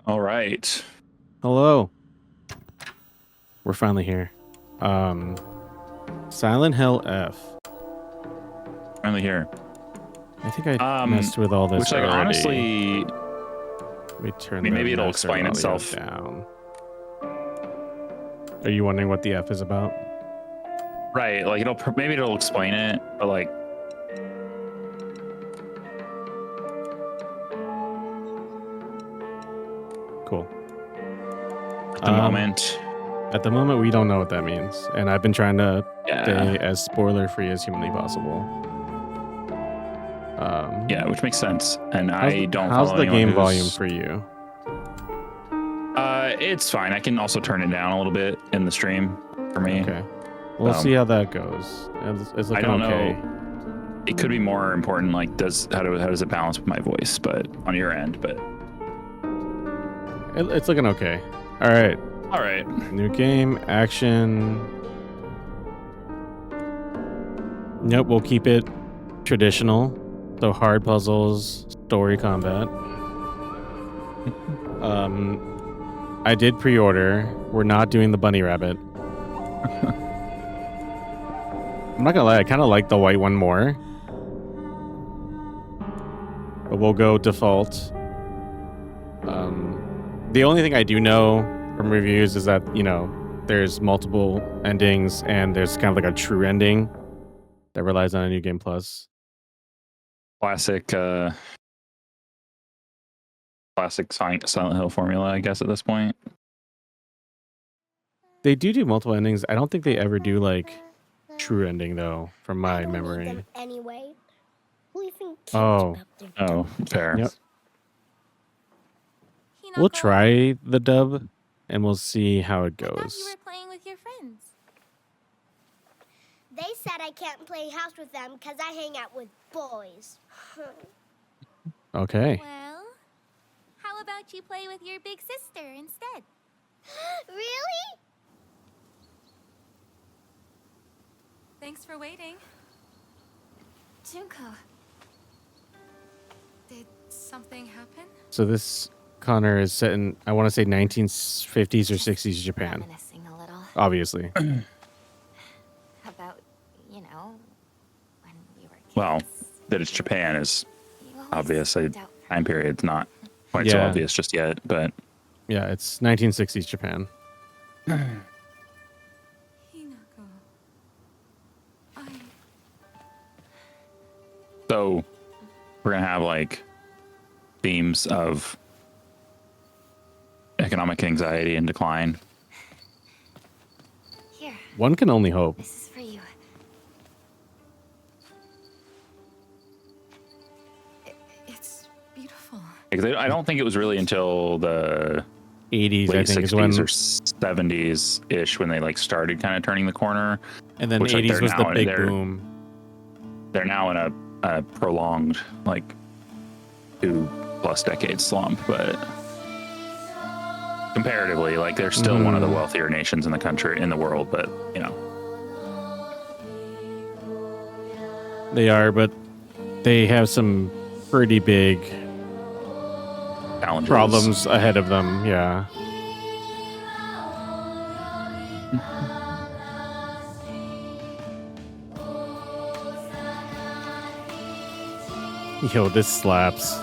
All right. Hello. We're finally here. Silent Hill F. Finally here. I think I messed with all this Which, like, already. honestly, Let me turn maybe the it'll master explain audio itself. down. Are you wondering what the F is about? Right. Like, maybe it'll explain it, but like, Cool. at the moment. At the moment, we don't know what that means, and I've been trying to Yeah. stay as spoiler-free as humanly possible. Yeah, which makes sense. And I don't. How's follow the game anyone volume who's- for you? It's fine. I can also turn it down a little bit in the stream for me. Okay. We'll see how that goes. It's looking I don't okay. know. It could be more important. Like, how does it balance with my voice? But on your end, but It's looking okay. All right. all right. New game, action. Nope, we'll keep it traditional. So hard puzzles, story combat. I did pre-order. We're not doing the bunny rabbit. I'm not gonna lie, I kind of like the white one more. But we'll go default. The only thing I do know from reviews is that, there's multiple endings and there's kind of like a true ending that relies on a New Game Plus. Classic Silent Hill formula, I guess, at this point. They do multiple endings. I don't think they ever do like true ending though, from my memory. Anyway, oh, fair. Yep. We'll try the dub, and we'll see how it goes. I thought you were playing with your friends. They said I can't play house with them because I hang out with boys. Okay. Well, how about you play with your big sister instead? Really? Thanks for waiting. Junko, did something happen? So this, Connor, is set in, I want to say 1950s or 60s Japan. Reminiscing a little. Obviously. About, when we were kids. Well, that it's Japan is obvious. Time period's not quite Yeah. so obvious just yet, but Yeah, it's 1960s Japan. so we're gonna have like themes of economic anxiety and decline. Here, One can only hope. this is for you. It's beautiful. Because I don't think it was really until the 80s, late I think, 60s is when, or 70s ish when they like started kind of turning the corner. and then which, like, 80s they're was the now- big they're- boom. They're now in a prolonged like 2+ decade slump, but comparatively, like they're still one of the wealthier nations in the world, but They are, but they have some pretty big challenges. problems ahead of them. Yeah. Yo, this slaps.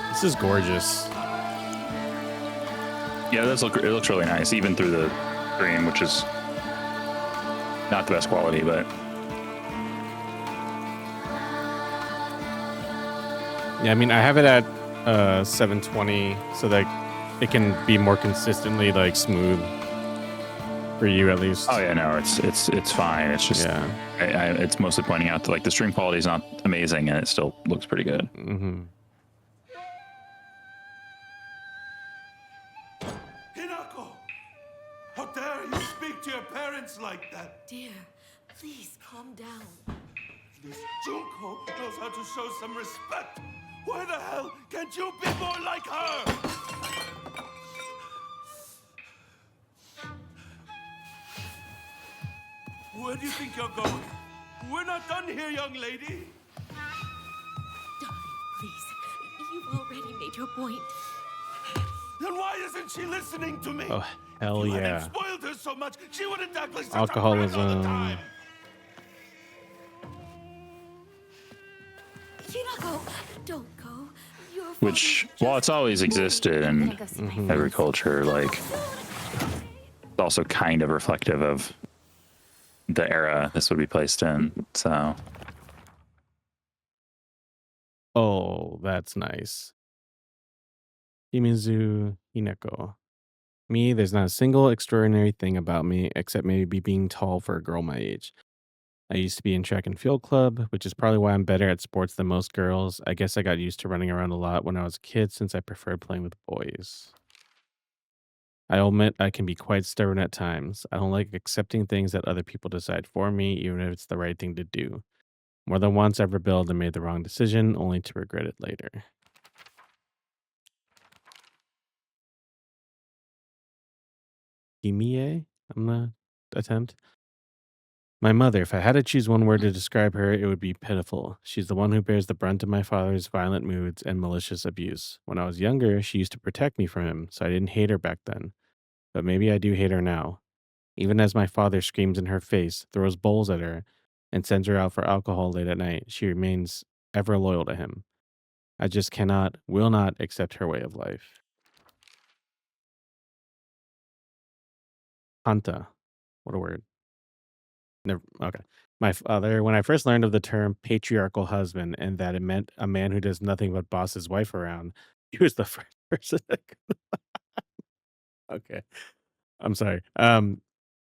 This is gorgeous. Yeah, it looks really nice, even through the stream, which is not the best quality, but Yeah, I mean, I have it at 720 so that it can be more consistently like smooth For you, at least. Oh yeah, no, it's fine. It's just Yeah. it's mostly pointing out that like the stream quality is not amazing and it still looks pretty good. Mm-hmm. Hinako! How dare you speak to your parents like that? Dear, please calm down. This Junko knows how to show some respect. Why the hell can't you be more like her? Where do you think you're going? We're not done here, young lady. Darling, please. You've already made your point. Then why isn't she listening to me? Oh, hell If you yeah. hadn't spoiled her so much, she wouldn't act like such Alcoholism. a brat all the time. Hinako, don't go. Your father Which, just while it's always told me. existed I'm in gonna go see my Mhm. every friends. culture, like it's also kind of reflective of the era this would be placed in. So Oh, that's nice. Himizu Hinako. Me, there's not a single extraordinary thing about me except maybe being tall for a girl my age. I used to be in track and field club, which is probably why I'm better at sports than most girls. I guess I got used to running around a lot when I was a kid since I preferred playing with boys. I admit I can be quite stubborn at times. I don't like accepting things that other people decide for me, even if it's the right thing to do. More than once I've rebelled and made the wrong decision, only to regret it later. Kimie? I'm the attempt. My mother, if I had to choose one word to describe her, it would be pitiful. She's the one who bears the brunt of my father's violent moods and malicious abuse. When I was younger, she used to protect me from him, so I didn't hate her back then. But maybe I do hate her now. Even as my father screams in her face, throws bowls at her, and sends her out for alcohol late at night, she remains ever loyal to him. I just cannot, will not accept her way of life. Hanta. What a word. Never, okay. My father, when I first learned of the term patriarchal husband and that it meant a man who does nothing but boss his wife around, he was the first person that okay. I'm sorry.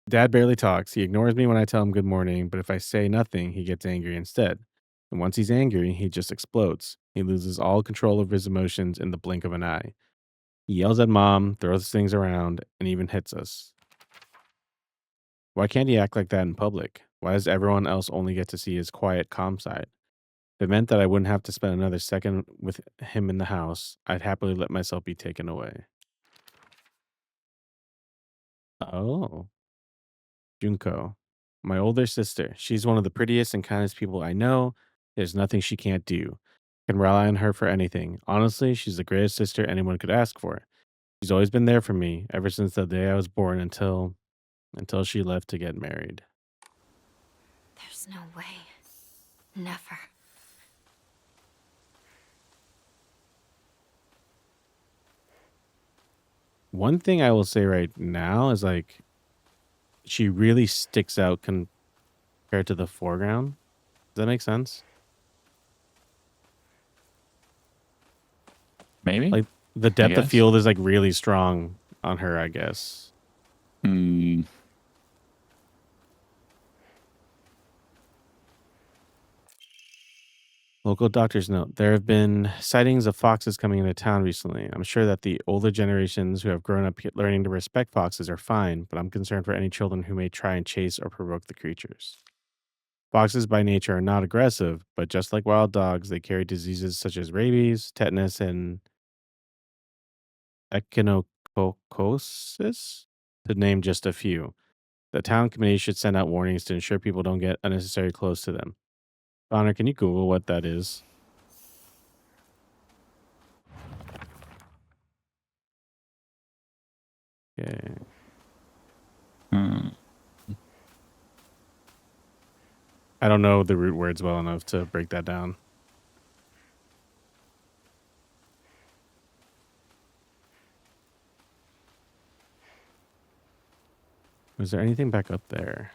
Dad barely talks. He ignores me when I tell him good morning, but if I say nothing, he gets angry instead. And once he's angry, he just explodes. He loses all control of his emotions in the blink of an eye. He yells at mom, throws things around, and even hits us. Why can't he act like that in public? Why does everyone else only get to see his quiet, calm side? If it meant that I wouldn't have to spend another second with him in the house, I'd happily let myself be taken away. Oh. Junko, my older sister. She's one of the prettiest and kindest people I know. There's nothing she can't do. Can rely on her for anything. Honestly, she's the greatest sister anyone could ask for. She's always been there for me ever since the day I was born until she left to get married. There's no way. Never. One thing I will say right now is like she really sticks out compared to the foreground. Does that make sense? maybe. Like the depth of guess. field is like really strong on her, I guess. Hmm. Local doctors note there have been sightings of foxes coming into town recently. I'm sure that the older generations who have grown up learning to respect foxes are fine, but I'm concerned for any children who may try and chase or provoke the creatures. Foxes by nature are not aggressive, but just like wild dogs, they carry diseases such as rabies, tetanus, and echinococosis, to name just a few. The town committee should send out warnings to ensure people don't get unnecessarily close to them. Connor, can you Google what that is? Okay. Hmm. I don't know the root words well enough to break that down. Was there anything back up there?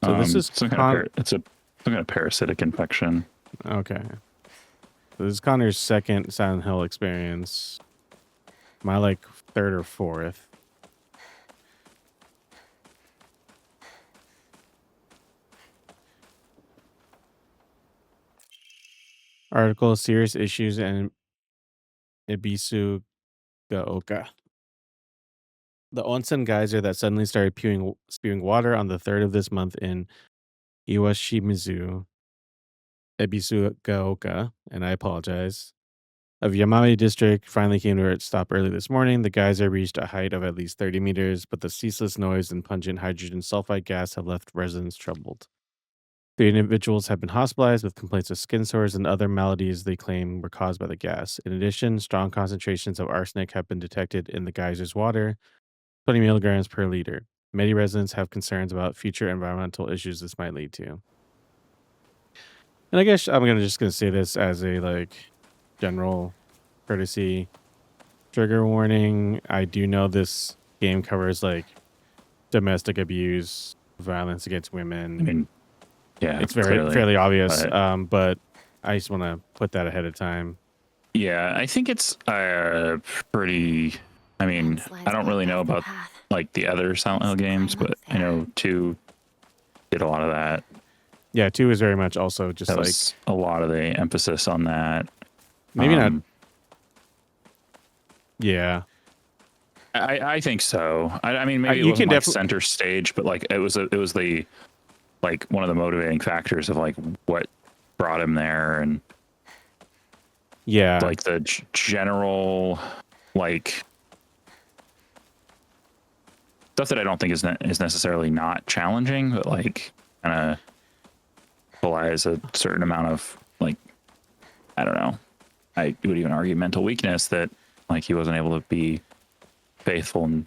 So this is some kind of some kind of parasitic infection. okay. This is Connor's second Silent Hill experience. My like third or fourth. Article: Serious issues and Ibisu Gaoka. The onsen geyser that suddenly started spewing water on the 3rd of this month in Iwashimizu, Ebisugaoka, and I apologize, of Yamami District finally came to a stop early this morning. The geyser reached a height of at least 30 meters, but the ceaseless noise and pungent hydrogen sulfide gas have left residents troubled. 3 individuals have been hospitalized with complaints of skin sores and other maladies they claim were caused by the gas. In addition, strong concentrations of arsenic have been detected in the geyser's water, 20 milligrams per liter. Many residents have concerns about future environmental issues this might lead to. And I guess I'm just gonna say this as a like general courtesy trigger warning. I do know this game covers like domestic abuse, violence against women. I mean, yeah, it's clearly, fairly obvious. but- But I just want to put that ahead of time. Yeah, I think it's pretty. I mean, I don't really know about like the other Silent Hill games, but I know 2 did a lot of that. Yeah, 2 is very much also just That like was a lot of the emphasis on that. maybe not. Yeah, I think so. I mean, maybe you it wasn't can like center stage, but like it was the like one of the motivating factors of like what brought him there, and yeah, like the general like stuff that I don't think is necessarily not challenging, but like kind of belies a certain amount of like, I don't know, I would even argue mental weakness, that like he wasn't able to be faithful in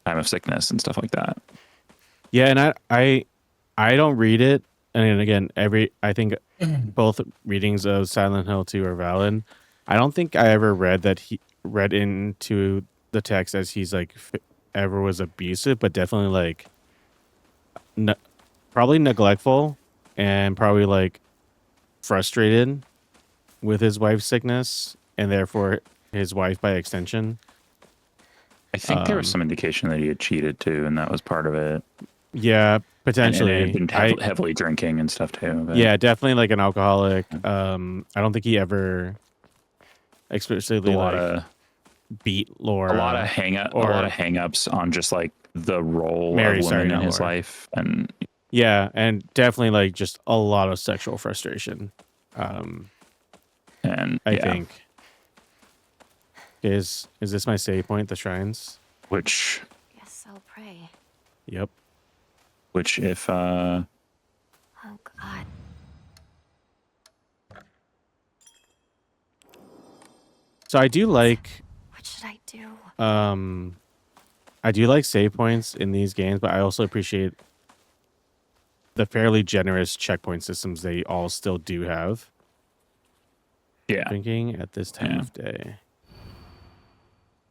time of sickness and stuff like that. yeah. And I don't read it. And again, I think both readings of Silent Hill 2 are valid. I don't think I ever read that he read into the text as he's like ever was abusive, but definitely like probably neglectful and probably like frustrated with his wife's sickness and therefore his wife by extension. I think there was some indication that he had cheated too, and that was part of it. Yeah, potentially. And had been heavily drinking and stuff too. But. Yeah, definitely like an alcoholic. I don't think he ever explicitly beat Laura. A lot of hang-ups on just like the role Mary, of women in his Laura. life, and yeah, and definitely like just a lot of sexual frustration. And I think is this my save point? The shrines. Which Guess I'll pray. Yep. Which if Oh God. So I do like What should I do? I do like save points in these games, but I also appreciate the fairly generous checkpoint systems they all still do have. yeah, Drinking at this time of day.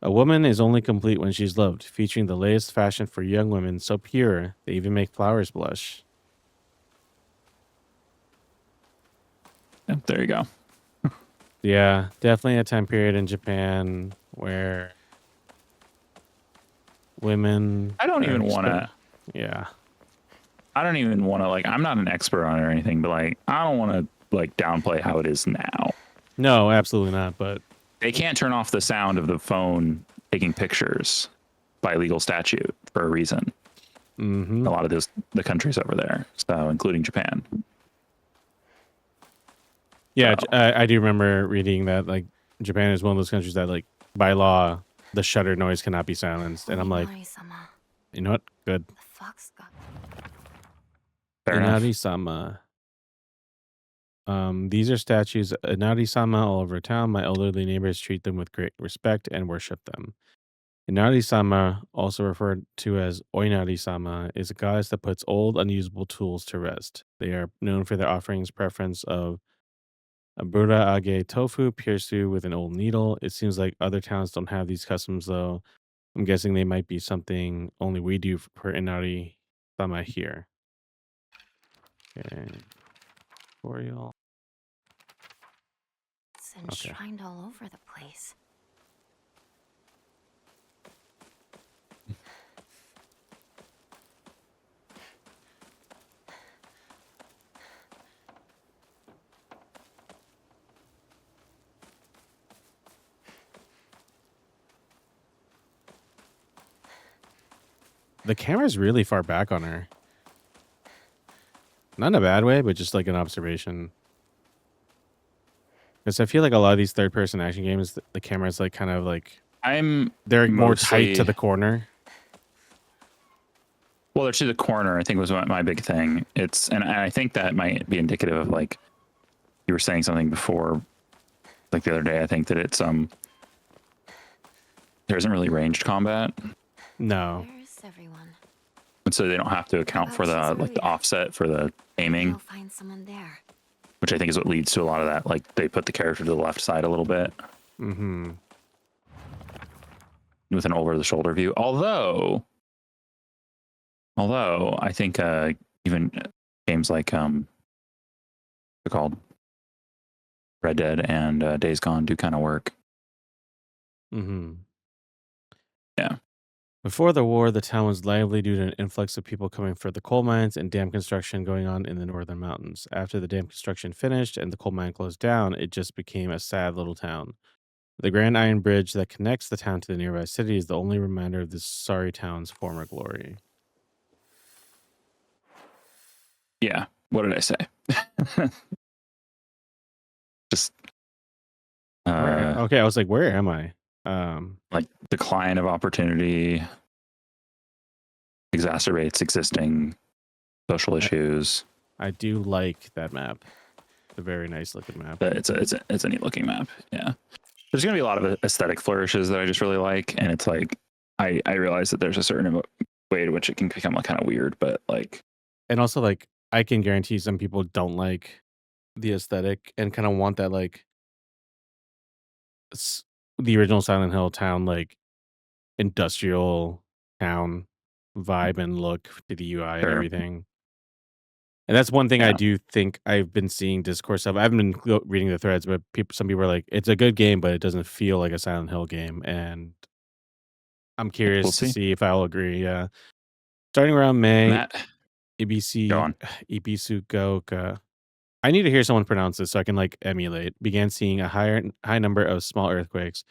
A woman is only complete when she's loved, featuring the latest fashion for young women, so pure they even make flowers blush. there you go. Yeah, definitely a time period in Japan where women. I don't even want to. Yeah. I don't even want to like. I'm not an expert on it or anything, but like, I don't want to like downplay how it is now. No, absolutely not. But they can't turn off the sound of the phone taking pictures by legal statute for a reason. Mm-hmm. A lot of the countries over there, so including Japan. Yeah, I do remember reading that like Japan is one of those countries that like by law the shutter noise cannot be silenced, and I'm like, Inari-sama. you know what? Good. The fox got. Fair enough. Inari-sama. These are statues Inari-sama all over town. My elderly neighbors treat them with great respect and worship them. Inari-sama, also referred to as Oinari-sama, is a goddess that puts old, unusable tools to rest. They are known for their offerings preference of a Buddha age tofu pierced through with an old needle. It seems like other towns don't have these customs, though. I'm guessing they might be something only we do for Inari-sama here. Okay. Tutorial. Okay. enshrined all over the place. The camera's really far back on her. Not in a bad way, but just like an observation. Because I feel like a lot of these third-person action games, the camera's like kind of like they're more tight to the corner. Well, they're to the corner, I think was my big thing. And I think that might be indicative of like you were saying something before, like the other day. I think that there isn't really ranged combat. No. Where's everyone? And so they don't have to account for the offset for the aiming. I'll find someone there. Which I think is what leads to a lot of that. Like they put the character to the left side a little bit. Mm-hmm. With an over-the-shoulder view. Although I think even games like they're called Red Dead and Days Gone do kind of work. Mm-hmm. Yeah. Before the war, the town was lively due to an influx of people coming for the coal mines and dam construction going on in the northern mountains. After the dam construction finished and the coal mine closed down, it just became a sad little town. The Grand Iron Bridge that connects the town to the nearby city is the only reminder of this sorry town's former glory. Yeah. What did I say? Just okay, I was like, where am I? Like decline of opportunity exacerbates existing social issues. I do like that map. It's a very nice looking map. It's a neat looking map. Yeah. There's gonna be a lot of aesthetic flourishes that I just really like, and it's like I realize that there's a certain way to which it can become like kind of weird, but like, and also like I can guarantee some people don't like the aesthetic and kind of want that like the original Silent Hill town, like industrial town vibe and look to the UI and everything. And that's one thing I do think I've been seeing discourse of. I haven't been reading the threads, but some people are like, it's a good game, but it doesn't feel like a Silent Hill game. And I'm curious to see if I'll agree. Yeah. Starting around May, Ibisugoka. I need to hear someone pronounce this so I can like emulate. Began seeing a high number of small earthquakes.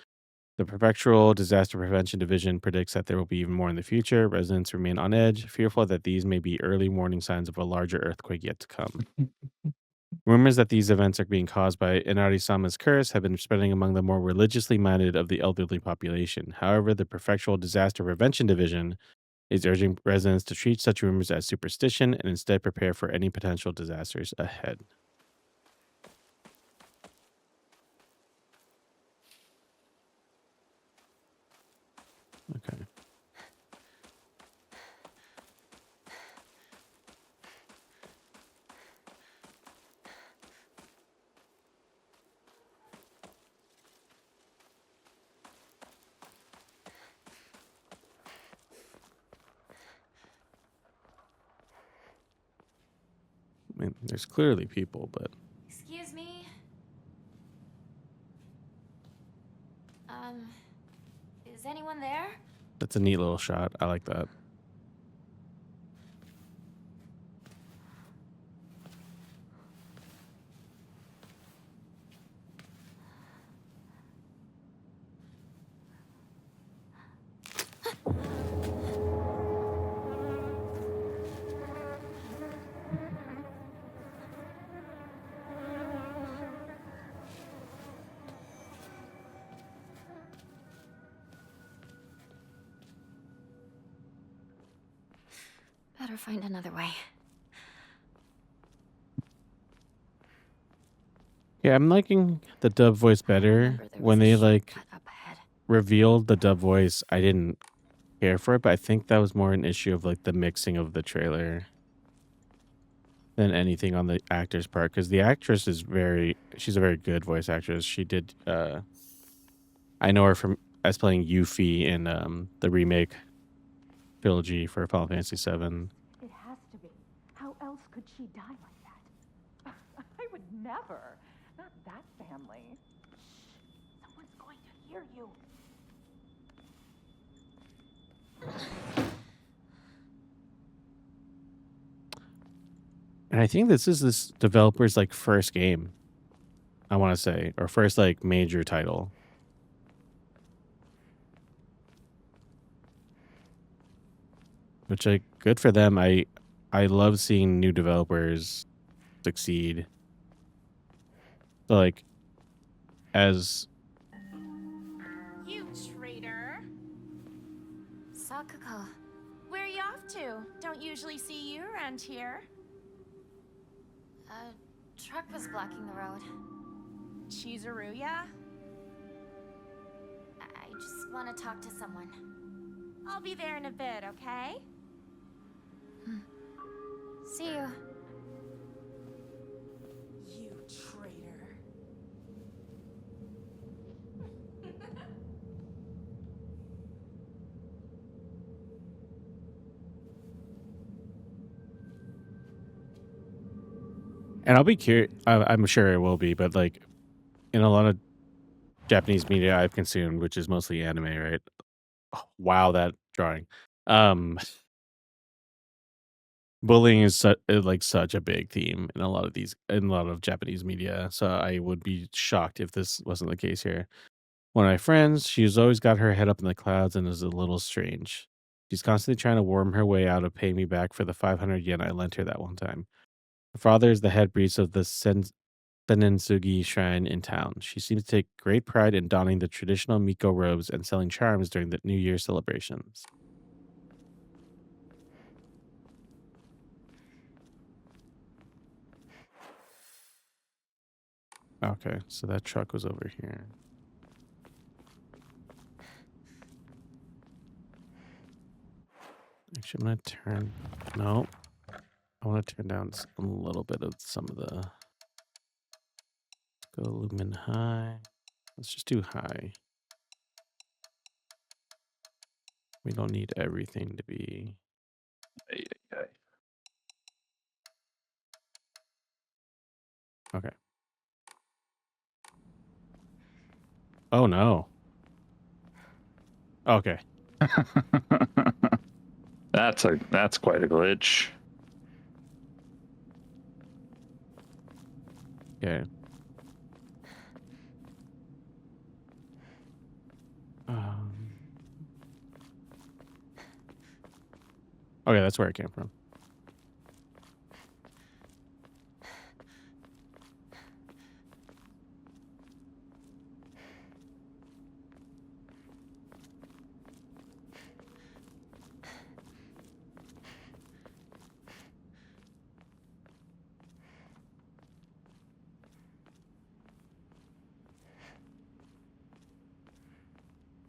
The Prefectural Disaster Prevention Division predicts that there will be even more in the future. Residents remain on edge, fearful that these may be early warning signs of a larger earthquake yet to come. Rumors that these events are being caused by Inari-sama's curse have been spreading among the more religiously minded of the elderly population. However, the Prefectural Disaster Prevention Division is urging residents to treat such rumors as superstition and instead prepare for any potential disasters ahead. Okay. I mean, there's clearly people, but... Excuse me? Is anyone there? That's a neat little shot. I like that. Better find another way. Yeah, I'm liking the dub voice better. When they like revealed the dub voice, I didn't care for it, but I think that was more an issue of like the mixing of the trailer than anything on the actor's part, because the actress is she's a very good voice actress. She did I know her from as playing Yuffie in the remake trilogy for Final Fantasy VII. It has to be. How else could she die like that? I would never. Not that family. hear you. And I think this developer's like first game, I want to say, or first like major title. Which like good for them. I love seeing new developers succeed. So like as You traitor. Sakuko. Where are you off to? Don't usually see you around here. A truck was blocking the road. Chizuruya? I just want to talk to someone. I'll be there in a bit, okay? See you. You traitor. and I'll be curious. I'm sure it will be, but like in a lot of Japanese media I've consumed, which is mostly anime, right? Oh, wow, that drawing. Um, bullying is like such a big theme in a lot of Japanese media. So I would be shocked if this wasn't the case here. One of my friends, she's always got her head up in the clouds and is a little strange. She's constantly trying to worm her way out of paying me back for the 500 yen I lent her that one time. Her father is the head priest of the Senensugi shrine in town. She seems to take great pride in donning the traditional Miko robes and selling charms during the New Year celebrations. Okay, so that truck was over here. Actually, I'm going to turn... No. I want to turn down a little bit of some of the... Let's go lumen high. Let's just do high. We don't need everything to be... Okay. Oh, no. Okay. That's quite a glitch. Okay. Okay, that's where it came from.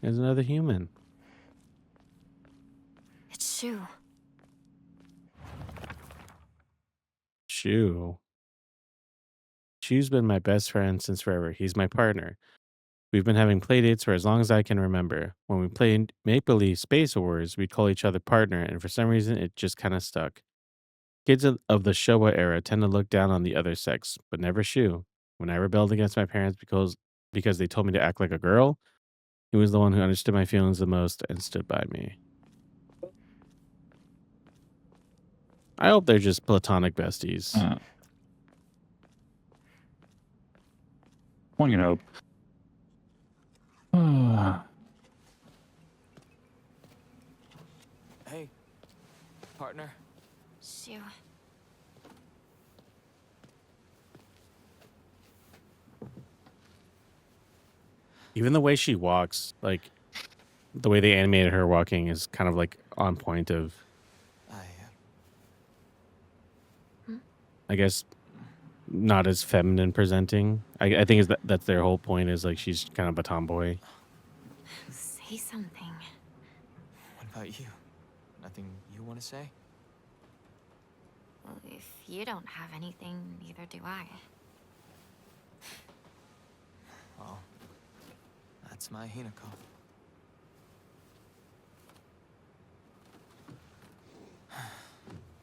There's another human. It's Shu. Shu's been my best friend since forever. He's my partner. We've been having playdates for as long as I can remember. When we played Make Believe Space Wars, we'd call each other partner, and for some reason, it just kind of stuck. Kids of the Showa era tend to look down on the other sex, but never Shu. When I rebelled against my parents because they told me to act like a girl, he was the one who understood my feelings the most and stood by me. I hope they're just platonic besties. One can hope. Hey, partner. Shu. Even the way she walks, like the way they animated her walking is kind of like on point of, I guess, not as feminine presenting. I think that's their whole point is like she's kind of a tomboy. Say something. What about you? Nothing you want to say? Well, if you don't have anything, neither do I. Well, that's my Hinako.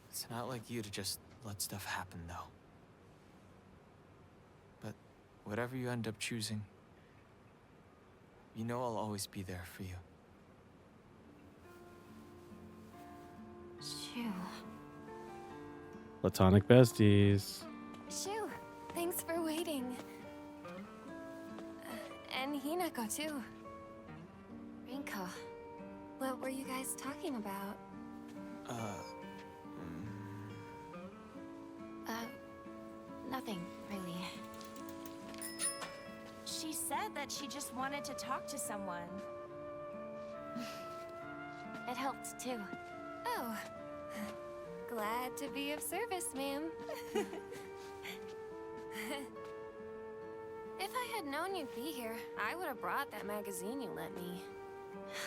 It's not like you to just let stuff happen, though. But whatever you end up choosing, You know I'll always be there for you. Shoo. Platonic besties. Shoo, thanks for waiting. And Hinako, too. Rinko. What were you guys talking about? Nothing, really. She said that she just wanted to talk to someone. It helped, too. Oh. Glad to be of service, ma'am. If I had known you'd be here, I would have brought that magazine you lent me.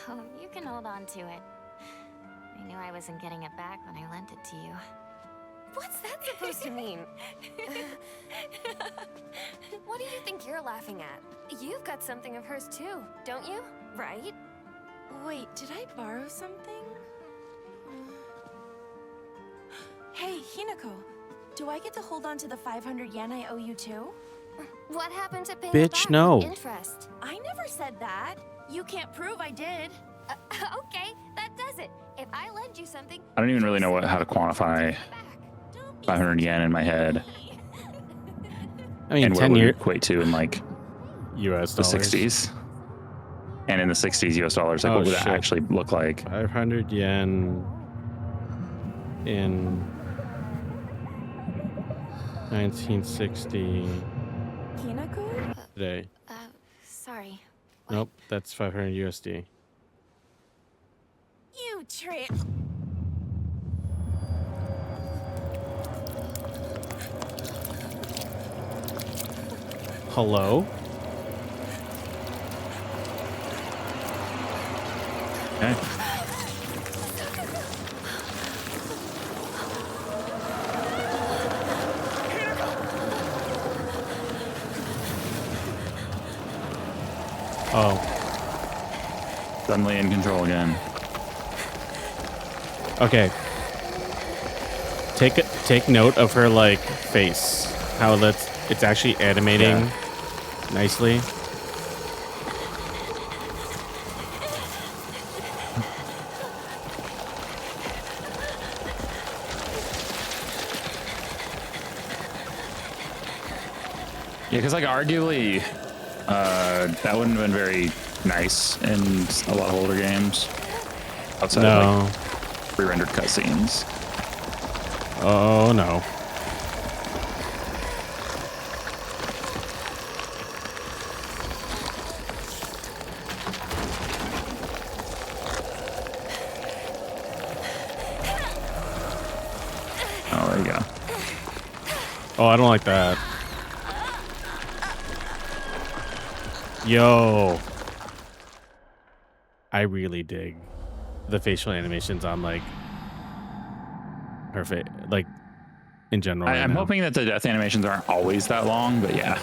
Oh, you can hold on to it. I knew I wasn't getting it back when I lent it to you. What's that supposed to mean? What do you think you're laughing at? You've got something of hers too, don't you? Right? Wait, did I borrow something? Hey, Hinako, do I get to hold on to the 500 yen I owe you too? What happened to paying Bitch, it back no. with interest? I never said that. You can't prove I did. Okay, that does it. If I lend you something, I don't even really know how to quantify 500 yen in my head, I mean, and what 10 would it years equate to in like US the dollars. 60s. And in the 60s US dollars, like Oh, what would that shit. actually look like? 500 yen in 1960 Hinako? today. Sorry. Nope, that's 500 USD. You trick. Hello? Okay. Oh, Suddenly in control again. okay. Take note of her like face. How it's actually animating Yeah. nicely. Yeah, because like arguably, that wouldn't have been very nice in a lot of older games. Outside of No. like pre-rendered cutscenes. Oh no. Oh, there you go. Oh, I don't like that. Yo. I really dig the facial animations on like her face, like in general. Right I'm now. hoping that the death animations aren't always that long, but yeah.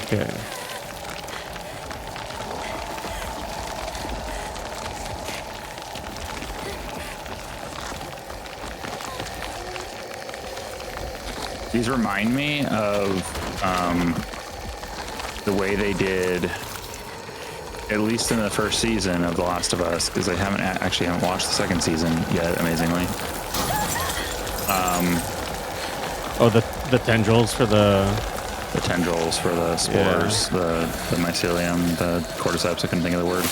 Okay. These remind me of the way they did, at least in the first season of The Last of Us, because I haven't watched the second season yet, amazingly. Oh, the tendrils for the Tendrils for the spores, the mycelium, the cordyceps, I couldn't think of the word.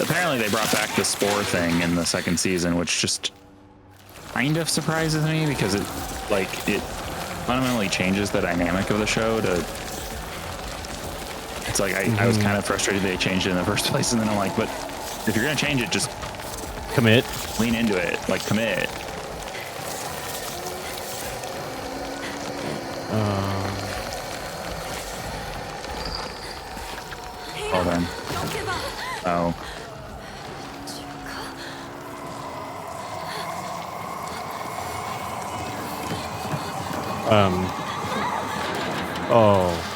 Apparently they brought back the spore thing in the second season, which just kind of surprises me because it fundamentally changes the dynamic of the show to, it's like I was kind of frustrated they changed it in the first place, and then I'm like, but if you're gonna change it, just commit. lean into it, like commit. Oh, then. Don't give up. Oh. Oh.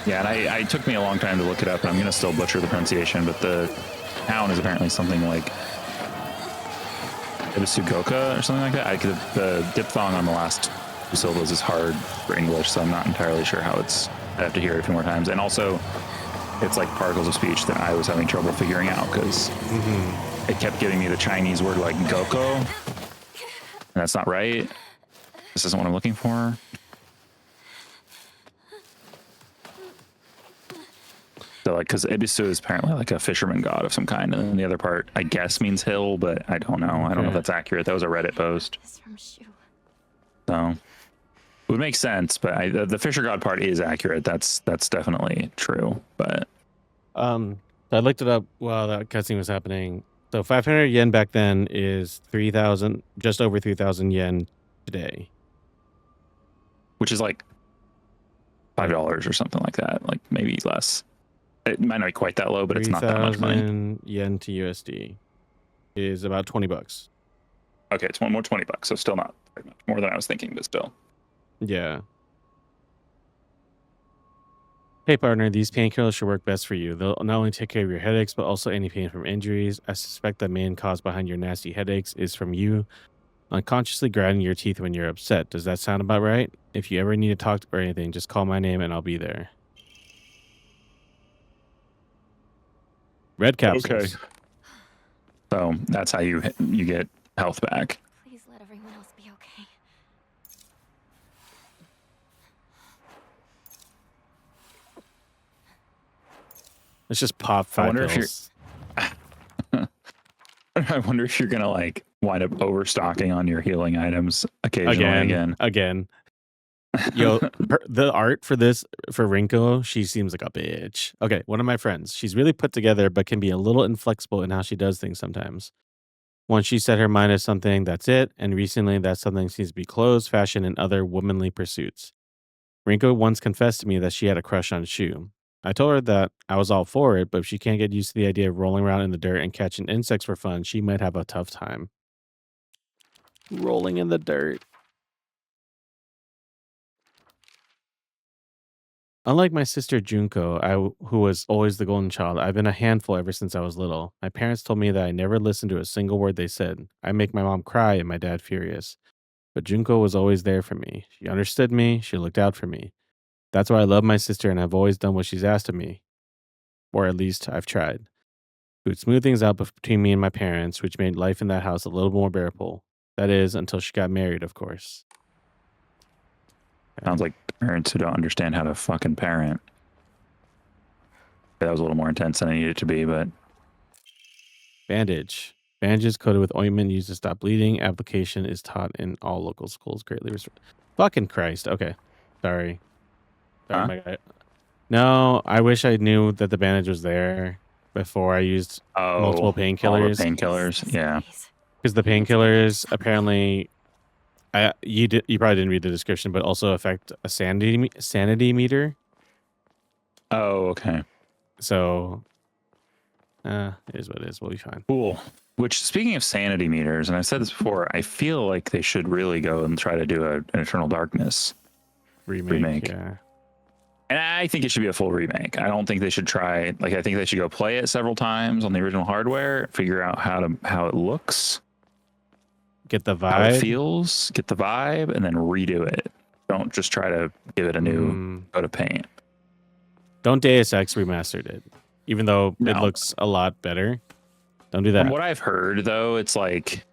Yeah, and it took me a long time to look it up, and I'm gonna still butcher the pronunciation, but the town is apparently something like Ibisugoka or something like that. The diphthong on the last two syllables is hard for English, so I'm not entirely sure how it's. I have to hear it a few more times. And also, it's like particles of speech that I was having trouble figuring out because it kept giving me the Chinese word like Goko, and that's not right. This isn't what I'm looking for. So like, because Ibisu is apparently like a fisherman god of some kind, and then the other part, I guess, means hill, but I don't know. I don't know if that's accurate. That was a Reddit post. So it would make sense, but the fisher god part is accurate. That's definitely true. But I looked it up while that cutscene was happening. So 500 yen back then is 3,000, just over 3,000 yen today. which is like $5 or something like that, like maybe less. It might not be quite that low, but it's not that much money. 3,000 yen to USD is about $20. Okay, it's one more $20, so still not very much more than I was thinking, but still. Yeah. Hey partner, these painkillers should work best for you. They'll not only take care of your headaches, but also any pain from injuries. I suspect the main cause behind your nasty headaches is from you unconsciously grinding your teeth when you're upset. Does that sound about right? If you ever need to talk or anything, just call my name and I'll be there. Red capsules. Okay. So that's how you get health back. Please let everyone else be okay. Let's just pop 5 pills. I wonder if you're gonna like wind up overstocking on your healing items occasionally again. Yo, the art for this for Rinko, she seems like a bitch. Okay, one of my friends, she's really put together, but can be a little inflexible in how she does things sometimes. Once she set her mind to something, that's it. And recently, that something seems to be clothes, fashion, and other womanly pursuits. Rinko once confessed to me that she had a crush on Shu. I told her that I was all for it, but if she can't get used to the idea of rolling around in the dirt and catching insects for fun, she might have a tough time. Rolling in the dirt. Unlike my sister Junko, who was always the golden child, I've been a handful ever since I was little. My parents told me that I never listened to a single word they said. I make my mom cry and my dad furious. But Junko was always there for me. She understood me. She looked out for me. That's why I love my sister and I've always done what she's asked of me. Or at least I've tried. It would smooth things out between me and my parents, which made life in that house a little more bearable. That is, until she got married, of course. Sounds like parents who don't understand how to fucking parent. That was a little more intense than I needed it to be, but... Bandage. Bandages coated with ointment used to stop bleeding. Application is taught in all local schools. Greatly fucking Christ. Okay. Sorry. Sorry, my guy. No, I wish I knew that the bandage was there before I used multiple painkillers. Painkillers, yeah. Because the painkillers apparently... you probably didn't read the description, but also affect a sanity meter. Oh, okay. So, it is what it is. We'll be fine. Cool. Which, speaking of sanity meters, and I've said this before, I feel like they should really go and try to do an Eternal Darkness remake. Yeah. And I think it should be a full remake. I don't think they should try. Like, I think they should go play it several times on the original hardware, figure out how it looks. Get the vibe. How it feels, get the vibe, and then redo it. Don't just try to give it a new coat of paint. Don't Deus Ex remastered it, even though it looks a lot better. Don't do that. From what I've heard, though, it's like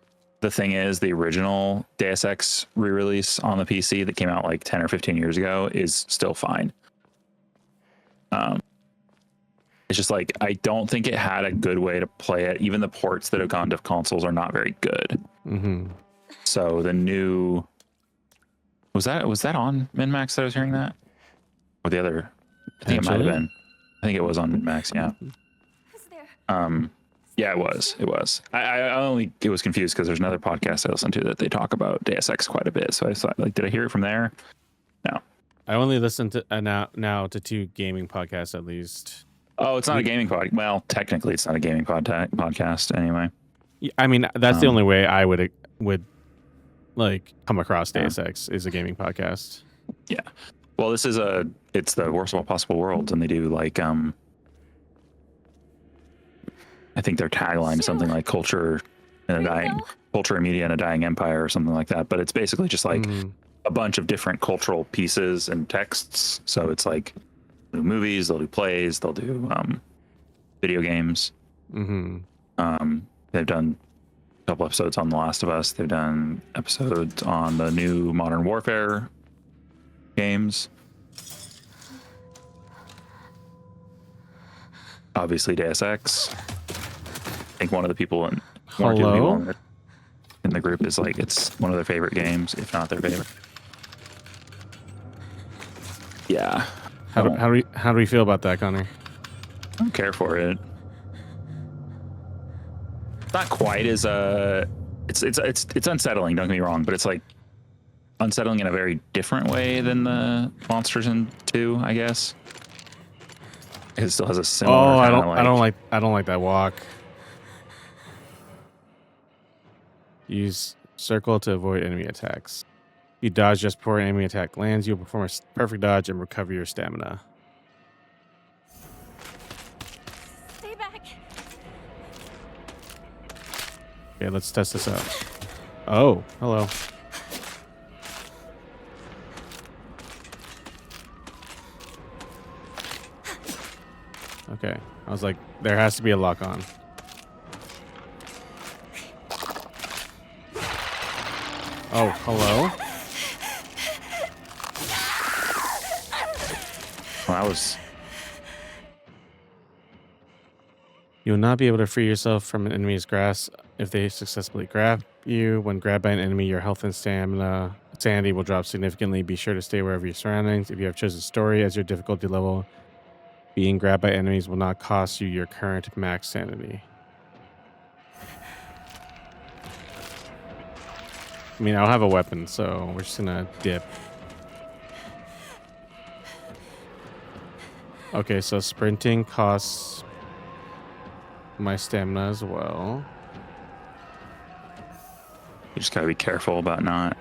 the thing is the original Deus Ex re-release on the PC that came out like 10 or 15 years ago is still fine. It's just like I don't think it had a good way to play it. Even the ports that have gone to consoles are not very good. Mm-hmm. So the new was that on MinMax that I was hearing that, or the other? I think it might have been. I think it was on MinMax. Yeah. Yeah, it was. It was. I only was confused because there's another podcast I listen to that they talk about Deus Ex quite a bit. So I thought, like, did I hear it from there? No. I only listen to now to 2 gaming podcasts at least. Oh, it's not a gaming podcast. Well, technically, it's not a gaming podcast anyway. I mean, that's the only way I would like come across Deus Ex is a gaming podcast. Yeah. Well, it's the worst of all possible worlds, and they do like I think their tagline is something like culture in a dying Culture and Media in a Dying Empire or something like that. But it's basically just like a bunch of different cultural pieces and texts. So it's like they'll do movies, they'll do plays, they'll do video games. They've done a couple episodes on The Last of Us. They've done episodes on the new Modern Warfare games. Obviously, Deus Ex. I think one of the people in the group is like, it's one of their favorite games, if not their favorite. Yeah. How do we feel about that, Connor? I don't care for it. It's not quite as it's unsettling, don't get me wrong, but it's like unsettling in a very different way than the Monsters in 2, I guess. It still has a similar I don't like that walk. Use circle to avoid enemy attacks. You dodge just before an enemy attack lands, you'll perform a perfect dodge and recover your stamina. Stay back. Okay, let's test this out. Oh, hello. Okay, I was like, there has to be a lock on. Oh, hello? Well, that was... You will not be able to free yourself from an enemy's grasp if they successfully grab you. When grabbed by an enemy, your health and sanity will drop significantly. Be sure to stay aware of your surroundings. If you have chosen story as your difficulty level, being grabbed by enemies will not cost you your current max sanity. I mean, I'll have a weapon, so we're just gonna dip. Okay, so sprinting costs my stamina as well. You just gotta be careful about not...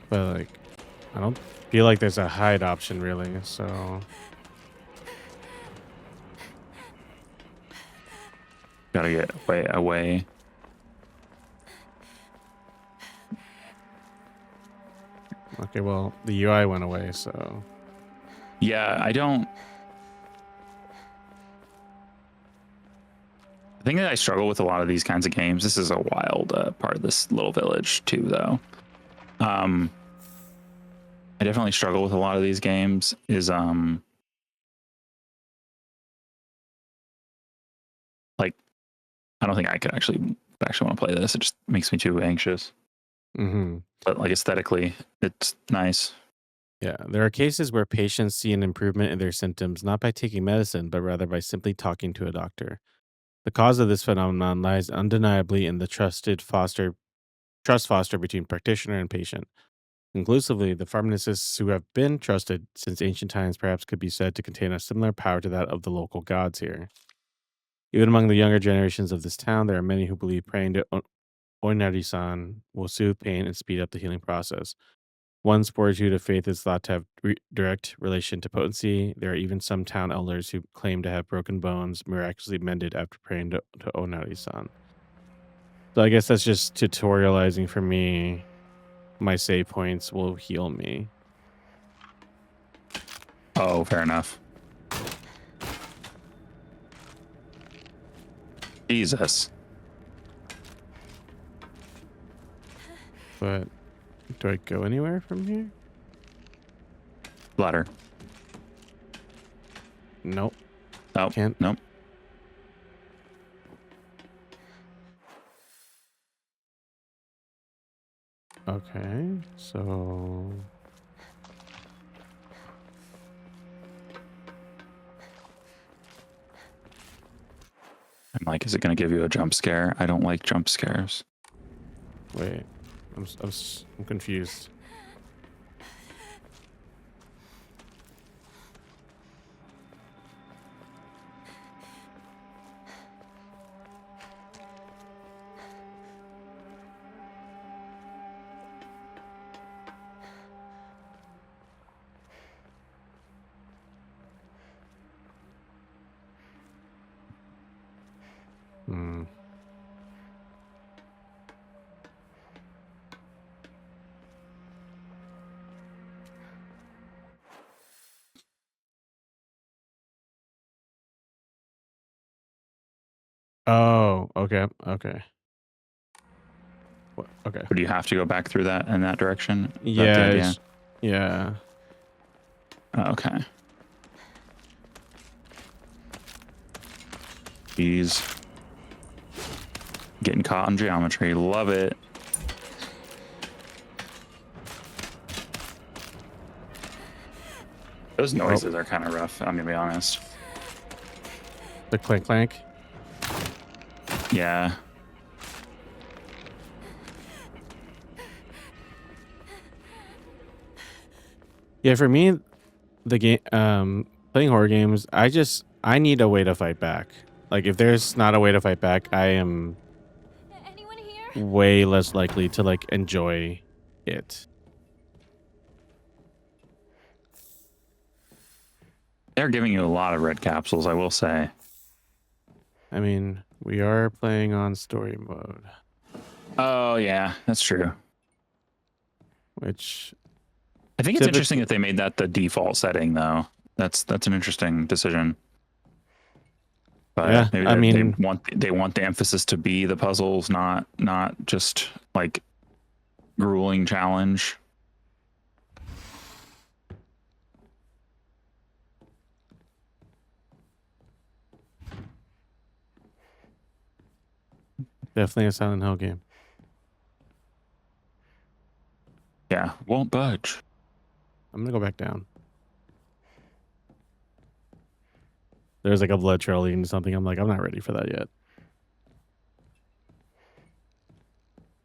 But like, I don't feel like there's a hide option really, so. Gotta get away. Okay, well, the UI went away, so. Yeah, I don't... I think that I struggle with a lot of these kinds of games. This is a wild part of this little village too, though. I definitely struggle with a lot of these games is like, I don't think I could actually want to play this. It just makes me too anxious. But like aesthetically, it's nice. Yeah, there are cases where patients see an improvement in their symptoms not by taking medicine, but rather by simply talking to a doctor. The cause of this phenomenon lies undeniably in the trust foster between practitioner and patient. Conclusively, the pharmacists who have been trusted since ancient times perhaps could be said to contain a similar power to that of the local gods here. Even among the younger generations of this town, there are many who believe praying to Oinari-san will soothe pain and speed up the healing process. One fortitude of faith is thought to have direct relation to potency. There are even some town elders who claim to have broken bones miraculously mended after praying to Oinari-san. So I guess that's just tutorializing for me. My save points will heal me. Oh, fair enough. Jesus. But do I go anywhere from here? Ladder. Nope. Oh, can't. Nope. Okay, so I'm like, is it going to give you a jump scare? I don't like jump scares. wait, I'm confused. okay. Okay. What? Okay. Or do you have to go back through that in that direction? Is that the Yeah. idea? Yeah. Oh, okay. He's getting caught in geometry. Love it. Those noises are kind of rough, I'm gonna be honest. The clank clank. Yeah. Yeah, for me, the game, playing horror games, I need a way to fight back. Like, if there's not a way to fight back, I am Anyone here? way less likely to like enjoy it. They're giving you a lot of red capsules, I will say. I mean, we are playing on story mode, Oh, yeah, that's true. which I think it's interesting that they made that the default setting, though. That's an interesting decision. But Yeah, maybe I mean- they want the emphasis to be the puzzles, not just like grueling challenge. definitely a Silent Hill game. Yeah, won't budge. I'm gonna go back down. There's like a blood trail leading to something. I'm like, I'm not ready for that yet.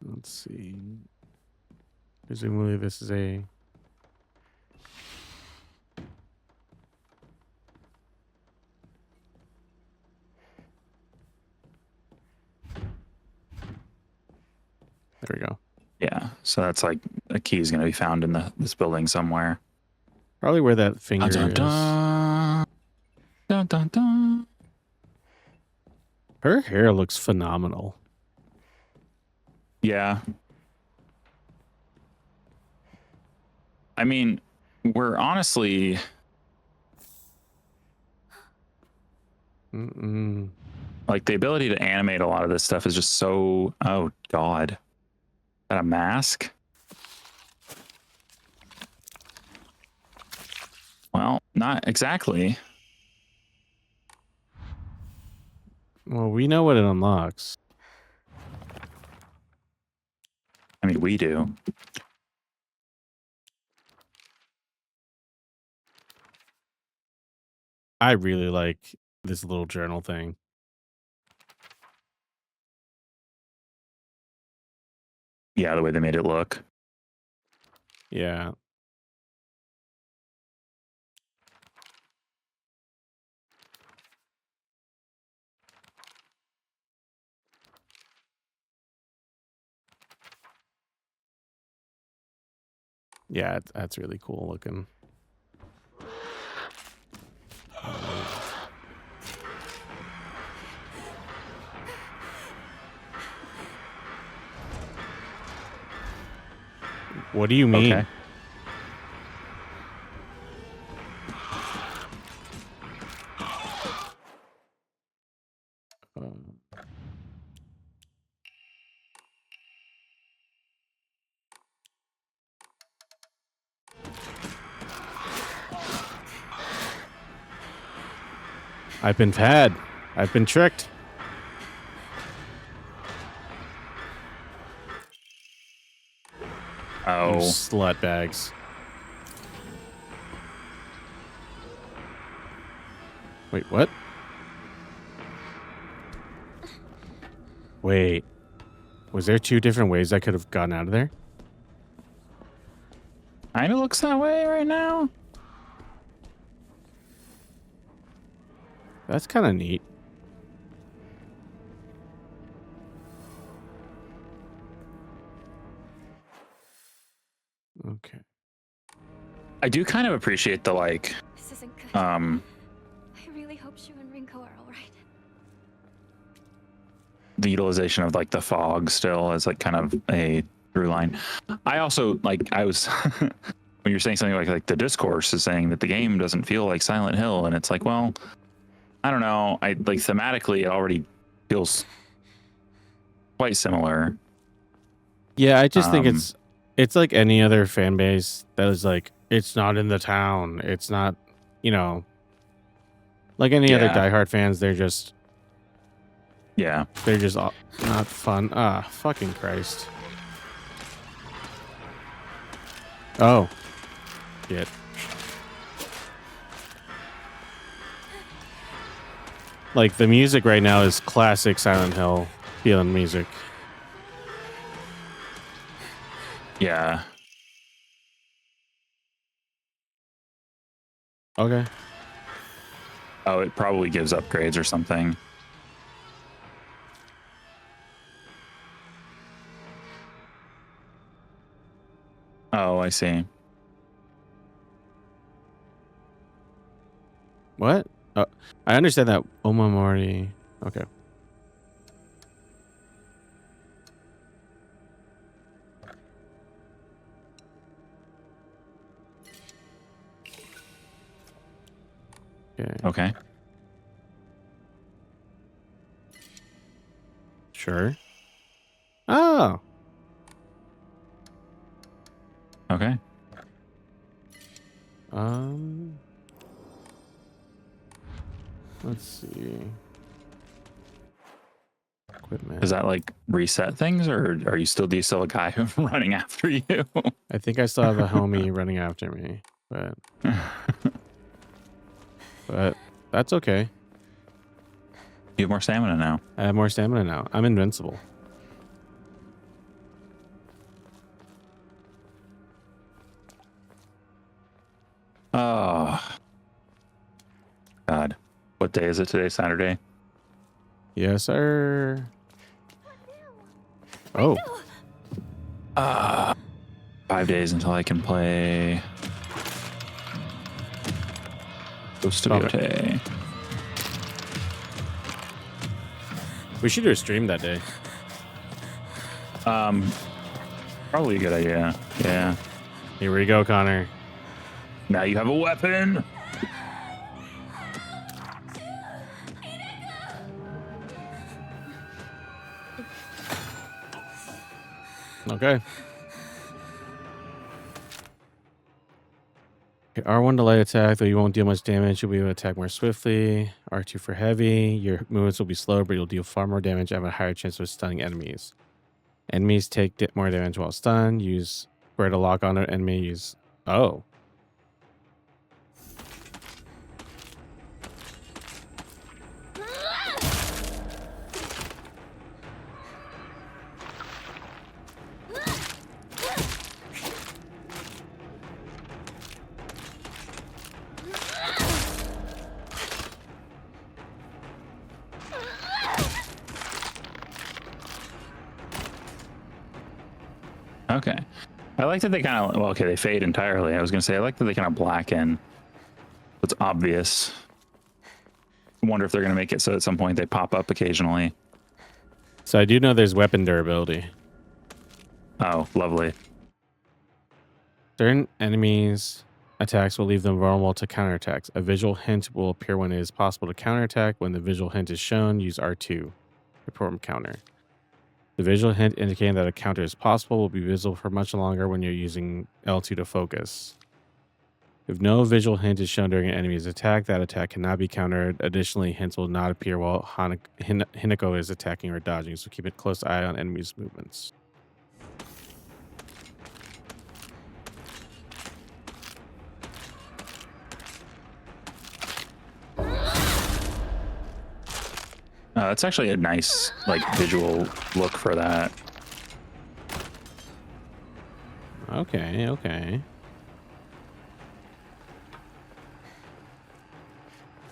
Let's see. Presumably this is a... There we go. Yeah, so that's like a key is going to be found in this building somewhere. Probably where that finger Dun, dun, is. dun. Dun, dun, dun. Her hair looks phenomenal. Yeah. I mean, we're honestly like the ability to animate a lot of this stuff is just so, oh God. Is that a mask? Well, not exactly. Well, we know what it unlocks. I mean, we do. I really like this little journal thing. Yeah, the way they made it look. Yeah. Yeah, that's really cool looking. What do you mean? Okay. I've been had. I've been tricked. You Oh, slut bags. Wait, what? Wait. Was there two different ways I could have gotten out of there? kind of looks that way right now. That's kind of neat. Okay. I do kind of appreciate the like, This isn't good. I really hope Shu and Rinko are all right. the utilization of like the fog still as like kind of a through line. I also like I was when you're saying something like the discourse is saying that the game doesn't feel like Silent Hill, and it's like, well, I don't know. I like thematically it already feels quite similar. Yeah, I just think Um, it's like any other fan base that is like, it's not in the town. It's not, you know, like any other Yeah. diehard fans. They're just Yeah. not fun. Ah, fucking Christ. Oh, shit. Like the music right now is classic Silent Hill feeling music. Yeah. Okay. Oh, it probably gives upgrades or something. Oh, I see. What? I understand that. Omamori. Okay. Okay. Okay. Sure. Oh. Okay. Let's see. Equipment. Does that like reset things, or do you still have a guy running after you? I think I still have a homie running after me, but that's okay. You have more stamina now. I have more stamina now. I'm invincible. Oh, God. What day is it today? Saturday? Yes, sir. Oh. 5 days until I can play Ghost of Yotei. We should do a stream that day. Probably a good idea. Yeah. Here we go, Connor. Now you have a weapon. Okay. R1 to light attack, though you won't deal much damage, you'll be able to attack more swiftly. R2 for heavy, your movements will be slower, but you'll deal far more damage and have a higher chance of stunning enemies. Enemies take more damage while stunned. Use square to lock on an enemy. Use... Oh. Okay. I like that they kind of, well, okay, they fade entirely. I was going to say, I like that they kind of blacken. It's obvious. I wonder if they're going to make it so at some point they pop up occasionally. So I do know there's weapon durability. Oh, lovely. Certain enemies' attacks will leave them vulnerable to counterattacks. A visual hint will appear when it is possible to counterattack. When the visual hint is shown, use R2 to perform counter. The visual hint indicating that a counter is possible will be visible for much longer when you're using L2 to focus. If no visual hint is shown during an enemy's attack, that attack cannot be countered. Additionally, hints will not appear while Hinako is attacking or dodging, so keep a close eye on enemies' movements. It's actually a nice, like, visual look for that. Okay, okay.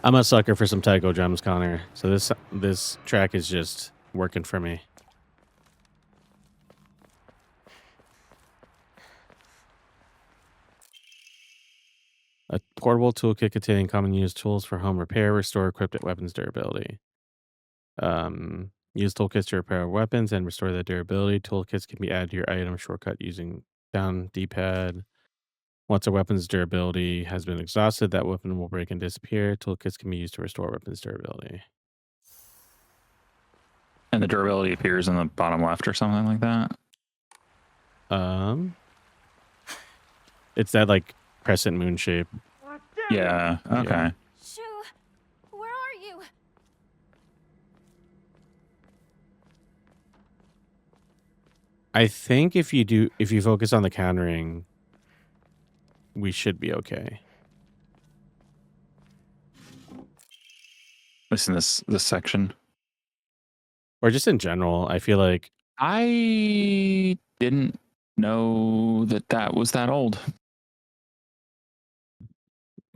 I'm a sucker for some taiko drums, Connor. So this track is just working for me. A portable toolkit containing common use tools for home repair, restore equipped weapons durability. Use toolkits to repair weapons and restore their durability. Toolkits can be added to your item shortcut using down D-pad. Once a weapon's durability has been exhausted, that weapon will break and disappear. Toolkits can be used to restore weapons durability. And the durability appears in the bottom left or something like that. It's that like crescent moon shape. Yeah. Okay. Yeah. Shoo, where are you? I think if you focus on the countering, we should be okay. Listen, this section. Or just in general, I feel like I didn't know that was that old.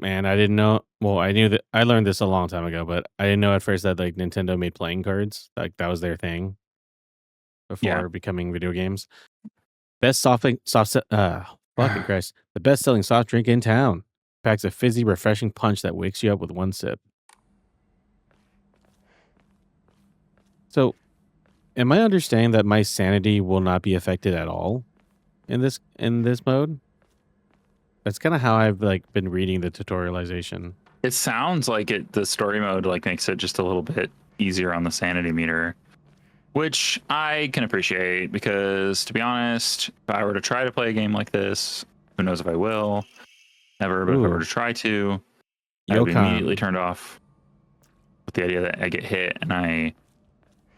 man, I didn't know. Well, I knew that I learned this a long time ago, but I didn't know at first that like Nintendo made playing cards. Like that was their thing before becoming video games. Best fucking Christ. The best selling soft drink in town. Packs a fizzy, refreshing punch that wakes you up with one sip. So, am I understanding that my sanity will not be affected at all in this mode? That's kind of how I've like been reading the tutorialization. It sounds like the story mode like makes it just a little bit easier on the sanity meter, which I can appreciate because, to be honest, if I were to try to play a game like this, who knows if I will? Never, but if I were to try to, I would be immediately turned off with the idea that I get hit and I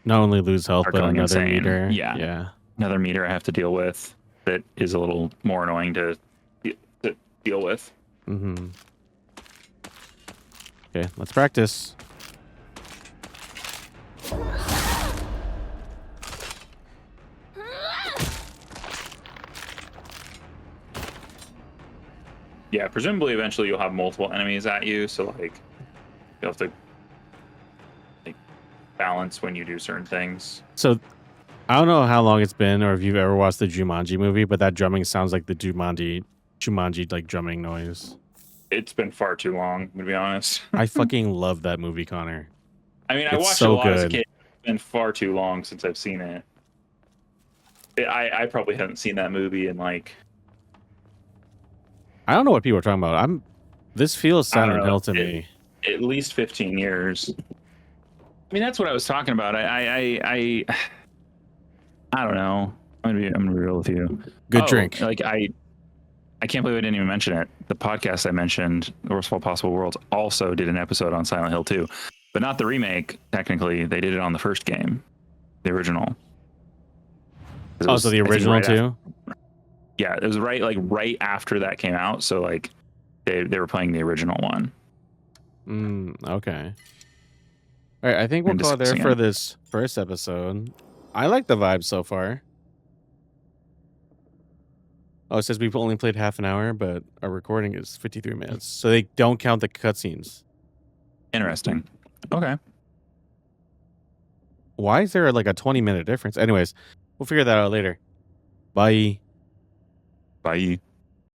not only lose health, but another insane. meter. Yeah. Another meter I have to deal with that is a little more annoying to deal with. Mm-hmm. Okay, let's practice. Yeah, presumably eventually you'll have multiple enemies at you, so like you'll have to like balance when you do certain things. So I don't know how long it's been or if you've ever watched the Jumanji movie, but that drumming sounds like the Jumanji like drumming noise. It's been far too long, to be honest. I fucking love that movie, Connor. I mean, I watched it a lot as a kid. It's been far too long since I've seen it. I probably haven't seen that movie in like, I don't know what people are talking about. This feels Silent Hill to me. At least 15 years. I mean, that's what I was talking about. I don't know. I'm gonna be real with you. Good drink. Like I can't believe I didn't even mention it. The podcast I mentioned, The Worst of All Possible Worlds, also did an episode on Silent Hill 2, but not the remake. Technically, they did it on the first game, the original. Oh, so the original too? Yeah, it was right after that came out. So like they were playing the original one. Okay. All right, I think we'll call it there for this first episode. I like the vibe so far. Oh, it says we've only played half an hour, but our recording is 53 minutes. So they don't count the cutscenes. Interesting. Okay. Why is there like a 20-minute difference? Anyways, we'll figure that out later. Bye. Bye.